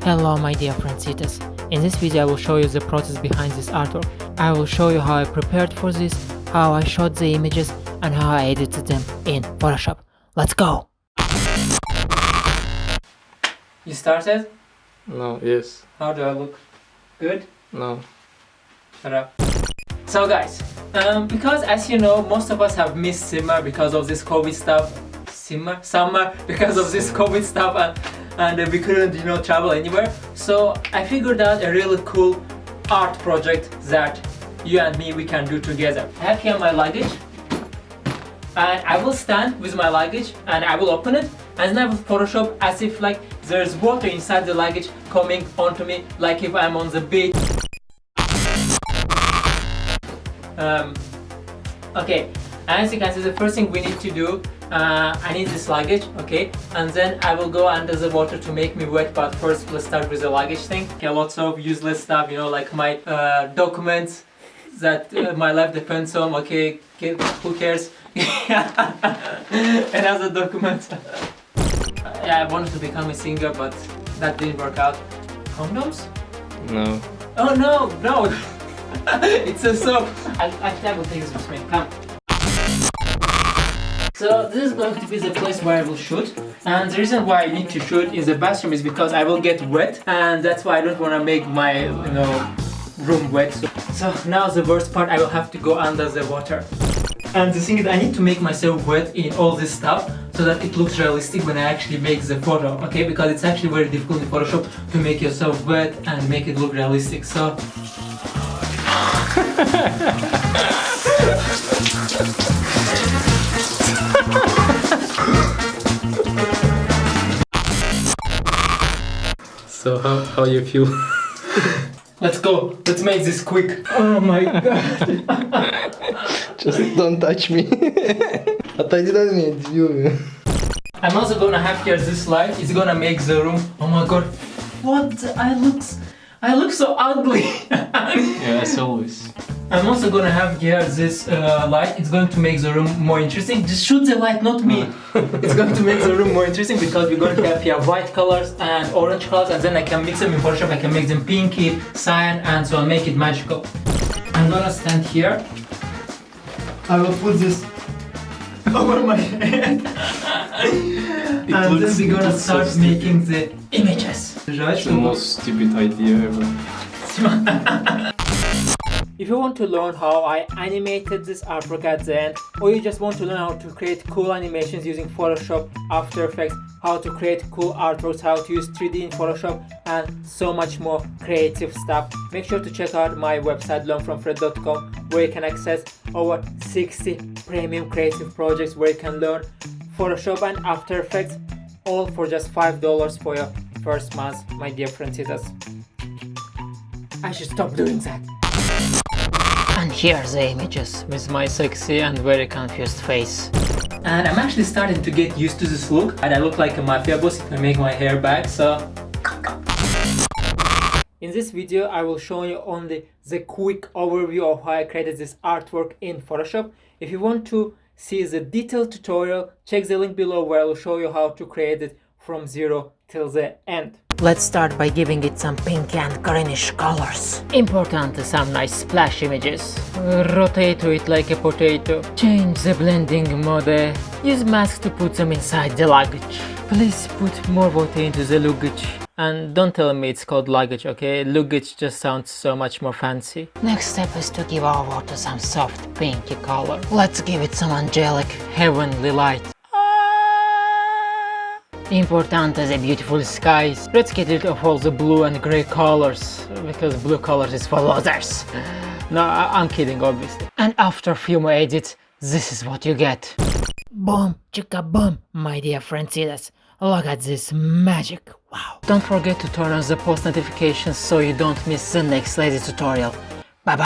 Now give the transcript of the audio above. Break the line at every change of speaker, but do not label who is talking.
Hello my dear friendsitas. In this video I will show you the process behind this artwork. I will show you how I prepared for this, how I shot the images, and how I edited them in Photoshop. Let's go! You started?
No, yes.
How do I look? Good?
No.
Shut up. So guys, because as you know, most of us have missed summer because of this COVID stuff. Summer because of this COVID stuff, and we couldn't travel anywhere. So I figured out a really cool art project that you and me we can do together. I have here my luggage, and I will stand with my luggage and I will open it, and then I will Photoshop as if like there's water inside the luggage coming onto me, like if I'm on the beach. Okay, as you can see, the first thing we need to do, I need this luggage, okay, and then I will go under the water to make me wet, but first let's start with the luggage thing. Okay, lots of useless stuff, like my documents that my life depends on, okay, who cares? Another document. Yeah, I wanted to become a singer, but that didn't work out. Condoms?
No.
Oh no! It's a soap! I will take this with me, come. So this is going to be the place where I will shoot, and the reason why I need to shoot in the bathroom is because I will get wet, and that's why I don't want to make my room wet. So now the worst part, I will have to go under the water. And the thing is, I need to make myself wet in all this stuff so that it looks realistic when I actually make the photo, okay? Because it's actually very difficult in Photoshop to make yourself wet and make it look realistic, so...
So how you feel?
Let's go. Let's make this quick. Oh my god.
Just don't touch me.
I'm also gonna have here this light. It's gonna make the room. Oh my god. What? I look so ugly.
Yeah, as always.
I'm also gonna have here this light. It's going to make the room more interesting. Just shoot the light, not me. It's going to make the room more interesting because we're going to have here white colors and orange colors, and then I can mix them in Photoshop. I can make them pinky, cyan, and so on, make it magical. I'm gonna stand here. I will put this over my head. And then we're gonna start making the images.
It's the most stupid idea ever.
If you want to learn how I animated this artwork at the end, or you just want to learn how to create cool animations using Photoshop, After Effects, how to create cool artworks, how to use 3D in Photoshop, and so much more creative stuff, make sure to check out my website learnfromfred.com, where you can access over 60 premium creative projects where you can learn Photoshop and After Effects, all for just $5 for your first month, my dear friendsitas. I should stop doing that. And here are the images with my sexy and very confused face. And I'm actually starting to get used to this look, and I look like a mafia boss if I make my hair back, so... In this video I will show you only the quick overview of how I created this artwork in Photoshop. If you want to see the detailed tutorial, check the link below where I will show you how to create it from zero till the end. Let's start by giving it some pink and greenish colors. Important, some nice splash images. Rotate it like a potato. Change the blending mode. Use masks to put them inside the luggage. Please put more water into the luggage. And don't tell me it's called luggage, okay? Luggage just sounds so much more fancy. Next step is to give our water some soft pinky color. Let's give it some angelic, heavenly light. Important as the beautiful skies. Let's get rid of all the blue and grey colors, because blue colors is for losers. No, I'm kidding, obviously. And after a few more edits, this is what you get. Boom, chicka boom, my dear friendsitas. Look at this magic, wow. Don't forget to turn on the post notifications so you don't miss the next lazy tutorial.